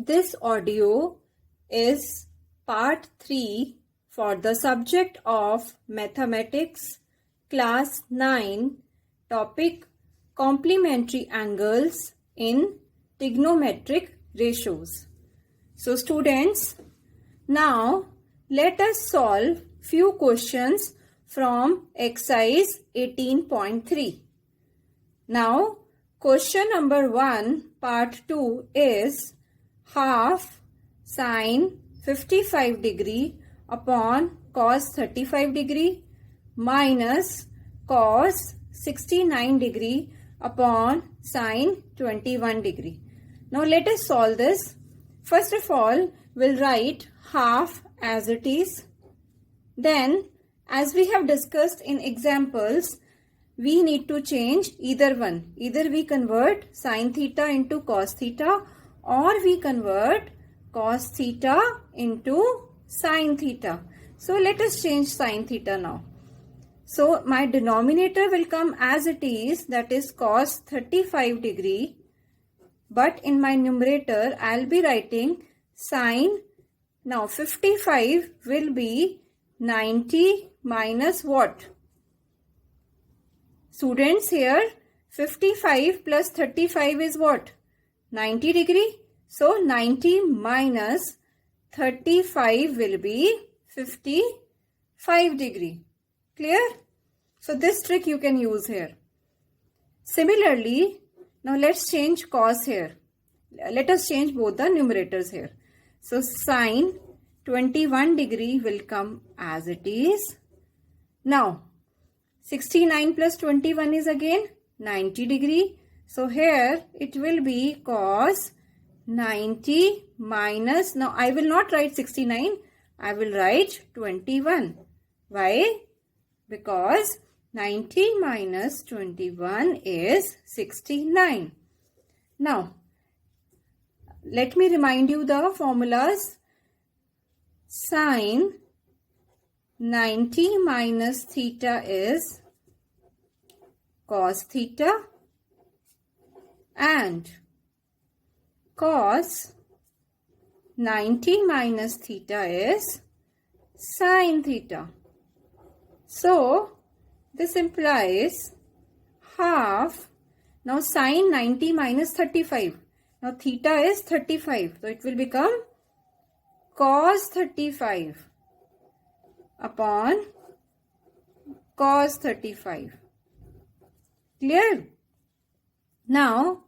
This audio is part 3 for the subject of Mathematics, Class 9, topic Complementary Angles in Trigonometric Ratios. So students, now let us solve few questions from exercise 18.3. Now, question number 1, part 2 is half sine 55 degree upon cos 35 degree minus cos 69 degree upon sine 21 degree. Now let us solve this. First of all, we'll write half as it is. Then, as we have discussed in examples, we need to change either one. Either we convert sine theta into cos theta, or we convert cos theta into sine theta. So let us change sine theta now. So my denominator will come as it is, that is cos 35 degree. But in my numerator, I'll be writing sine. Now 55 will be 90 minus what? Students, here 55 plus 35 is what? 90 degree. So 90 minus 35 will be 55 degree. Clear? So this trick you can use here. Similarly, now let's change cos here. Let us change both the numerators here. So sine 21 degree will come as it is. Now 69 plus 21 is again 90 degree. So here it will be cos 90 minus, now I will not write 69, I will write 21. Why? Because 90 minus 21 is 69. Now, let me remind you the formulas. Sine 90 minus theta is cos theta, and cos 90 minus theta is sine theta. So this implies half. Now sine 90 minus 35. Now theta is 35. So it will become cos 35 upon cos 35. Clear? Now,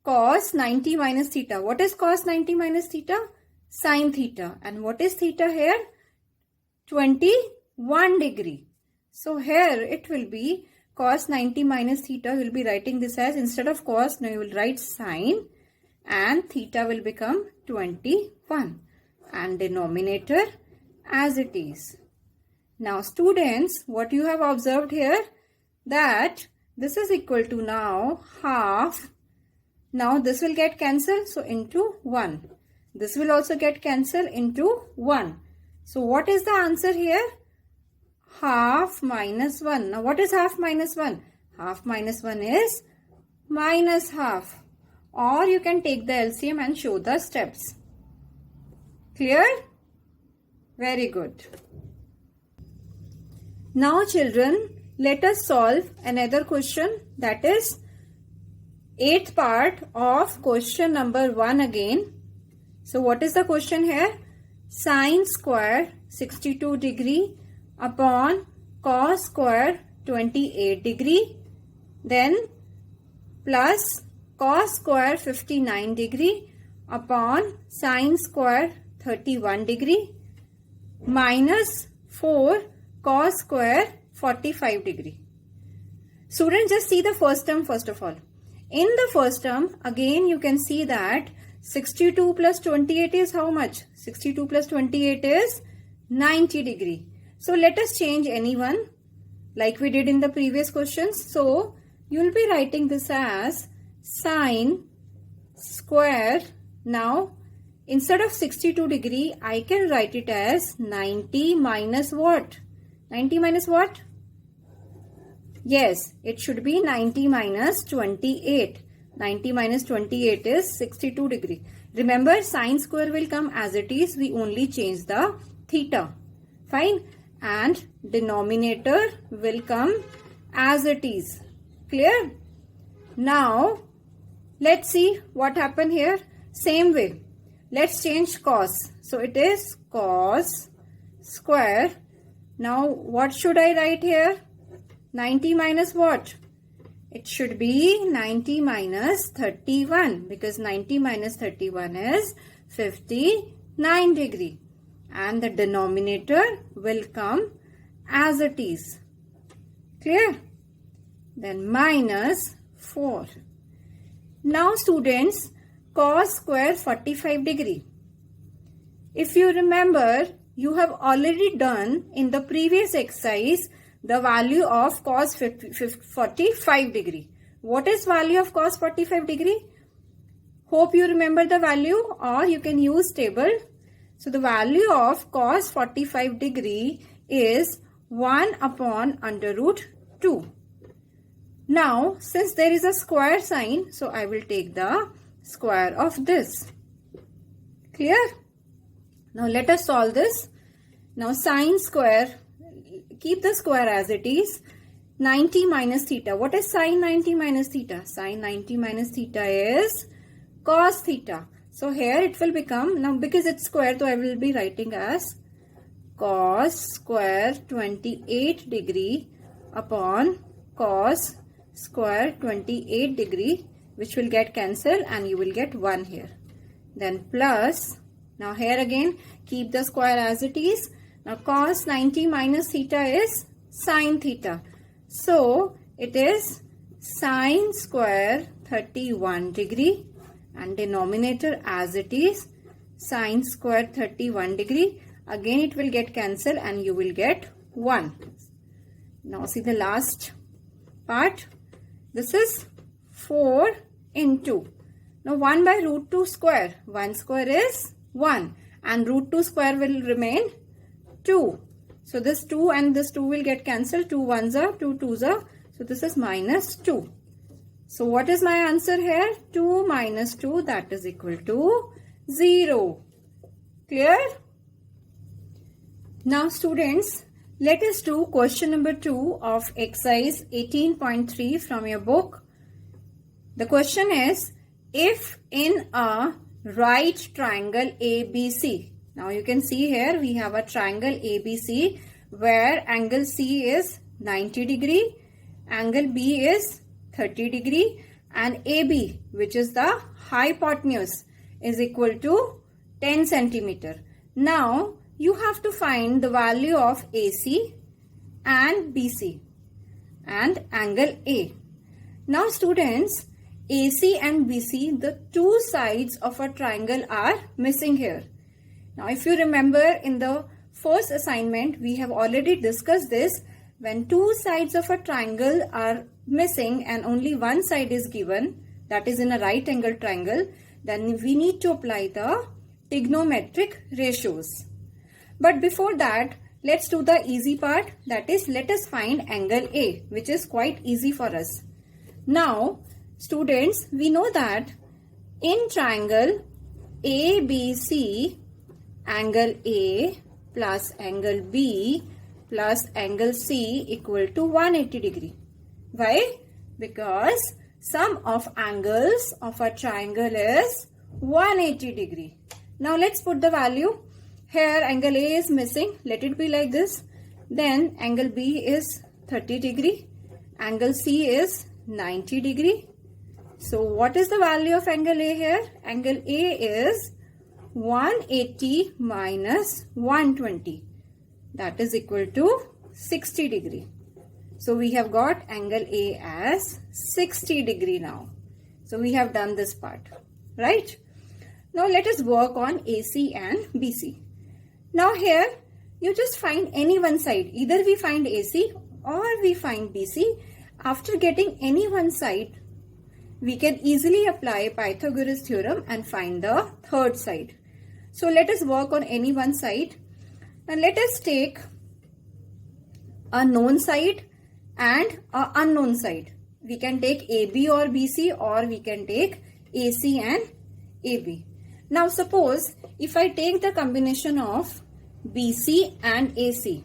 cos 90 minus theta. What is cos 90 minus theta? Sine theta. And what is theta here? 21 degree. So here it will be cos 90 minus theta. We will be writing this as, instead of cos, now you will write sine, and theta will become 21. And denominator as it is. Now students, what you have observed here, that this is equal to now half. Now this will get cancelled, so into 1. This will also get cancelled into 1. So what is the answer here? Half minus 1. Now what is half minus 1? Half minus 1 is minus half. Or you can take the LCM and show the steps. Clear? Very good. Now children, let us solve another question, that is 8th part of question number 1 again. So what is the question here? Sine square 62 degree upon cos square 28 degree, then plus cos square 59 degree upon sine square 31 degree minus 4 cos square 45 degree. Students, just see the first term first of all. In the first term, again you can see that 62 plus 28 is how much? 62 plus 28 is 90 degree. So let us change any one like we did in the previous questions. So you will be writing this as sine square. Now instead of 62 degree, I can write it as 90 minus what? 90 minus what? Yes, it should be 90 minus 28. 90 minus 28 is 62 degree. Remember, sine square will come as it is. We only change the theta. Fine. And denominator will come as it is. Clear? Now, let's see what happened here. Same way. Let's change cos. So, it is cos square. Now, what should I write here? 90 minus what? It should be 90 minus 31 because 90 minus 31 is 59 degree. And the denominator will come as it is. Clear? Then minus 4. Now students, cos square 45 degree. If you remember, you have already done in the previous exercise the value of cos 45 degree. What is value of cos 45 degree? Hope you remember the value, or you can use table. So the value of cos 45 degree is 1 upon under root 2. Now, since there is a square sign, so I will take the square of this. Clear? Now let us solve this. Now sine square, keep the square as it is. 90 minus theta. What is sine 90 minus theta? Sine 90 minus theta is cos theta. So here it will become, now because it's square, so I will be writing as cos square 28 degree upon cos square 28 degree, which will get cancelled and you will get 1 here. Then plus, now here again keep the square as it is. Now cos 90 minus theta is sine theta. So it is sine square 31 degree and denominator as it is sine square 31 degree. Again it will get cancelled and you will get 1. Now see the last part. This is 4 into. Now 1 by root 2 square. 1 square is 1 and root 2 square will remain 2. So this 2 and this 2 will get cancelled. 2 ones are, 2 twos are. So this is minus 2. So what is my answer here? 2 minus 2, that is equal to 0. Clear? Now students, let us do question number 2 of exercise 18.3 from your book. The question is, if in a right triangle ABC. Now you can see here we have a triangle ABC where angle C is 90 degree, angle B is 30 degree and AB, which is the hypotenuse, is equal to 10 centimeter. Now you have to find the value of AC and BC and angle A. Now students, AC and BC, the two sides of a triangle are missing here. Now if you remember in the first assignment, we have already discussed this. When two sides of a triangle are missing and only one side is given, that is in a right angle triangle, then we need to apply the trigonometric ratios. But before that, let's do the easy part, that is let us find angle A, which is quite easy for us. Now students, we know that in triangle ABC, angle A plus angle B plus angle C equal to 180 degree. Why? Because sum of angles of a triangle is 180 degree. Now let's put the value. Here angle A is missing. Let it be like this. Then angle B is 30 degree. Angle C is 90 degree. So what is the value of angle A here? Angle A is 180 minus 120. That is equal to 60 degree. So we have got angle A as 60 degree now. So we have done this part, right? Now let us work on AC and BC. Now here you just find any one side. Either we find AC or we find BC. After getting any one side, we can easily apply Pythagoras theorem and find the third side. So let us work on any one side. And let us take a known side and an unknown side. We can take AB or BC, or we can take AC and AB. Now suppose if I take the combination of BC and AC,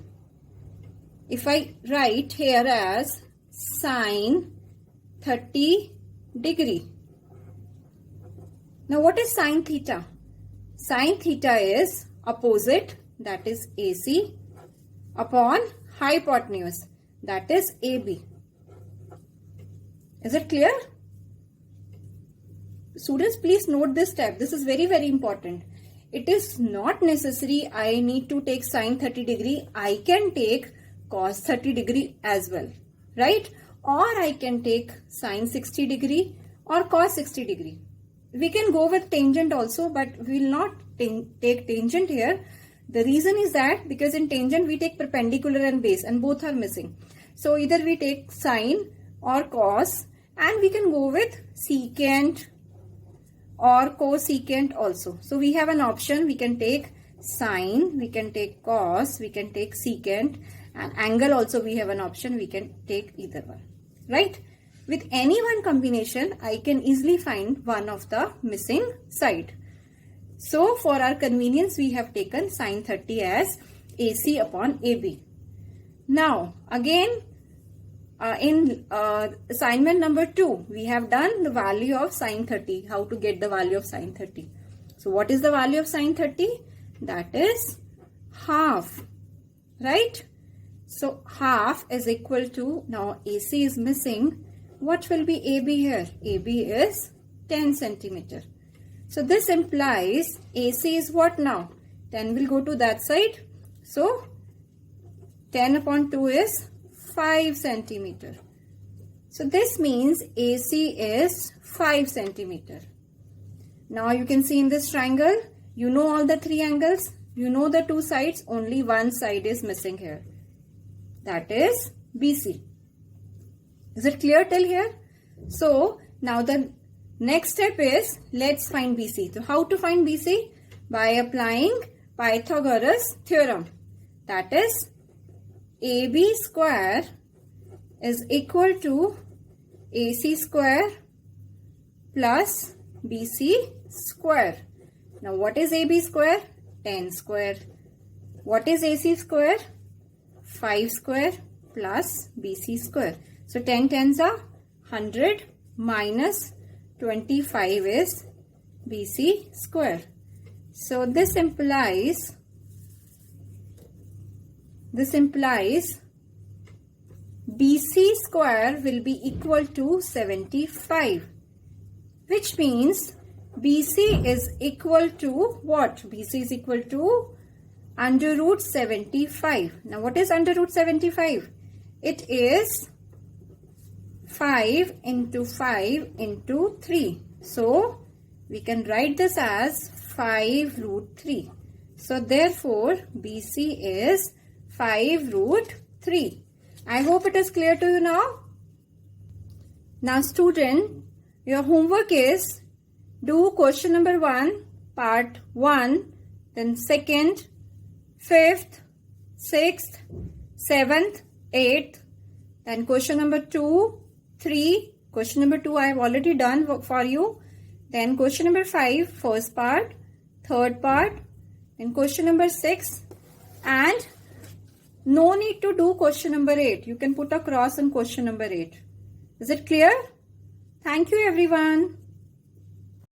if I write here as sine 30 degree. Now what is sine theta? Sine theta is opposite, that is AC, upon hypotenuse, that is AB. Is it clear? Students, please note this step. This is very, very important. It is not necessary I need to take sine 30 degree. I can take cos 30 degree as well, right? Or I can take sine 60 degree or cos 60 degree. We can go with tangent also, but we will not take tangent here. The reason is that because in tangent we take perpendicular and base and both are missing. So either we take sine or cos, and we can go with secant or cosecant also. So we have an option. We can take sine, we can take cos, we can take secant, and angle also we have an option. We can take either one, right? With any one combination, I can easily find one of the missing side. So for our convenience, we have taken sine 30 as AC upon AB. Now again, in assignment number 2, we have done the value of sine 30. How to get the value of sine 30? So what is the value of sine 30? That is half, right? So half is equal to, now AC is missing. What will be AB here? AB is 10 centimeter. So this implies AC is what now? 10 will go to that side. So 10 upon 2 is 5 centimeter. So this means AC is 5 centimeter. Now you can see in this triangle, you know all the three angles, you know the two sides, only one side is missing here. That is BC. Is it clear till here? So now the next step is, let's find BC. So how to find BC? By applying Pythagoras theorem. That is AB square is equal to AC square plus BC square. Now what is AB square? 10 square. What is AC square? 5 square plus BC square. So 10 tens are 100 minus 25 is BC square. So this implies BC square will be equal to 75, which means BC is equal to what? BC is equal to under root 75. Now what is under root 75? It is 5 into 5 into 3. So we can write this as 5 root 3. So therefore BC is 5 root 3. I hope it is clear to you now. Now student, your homework is do question number 1, part 1, then 2nd, 5th, 6th, 7th, 8th, then question number 2, 3, question number 2 I have already done for you, then question number 5, first part, third part, then question number 6, and no need to do question number 8. You can put a cross on question number 8. Is it clear? Thank you everyone.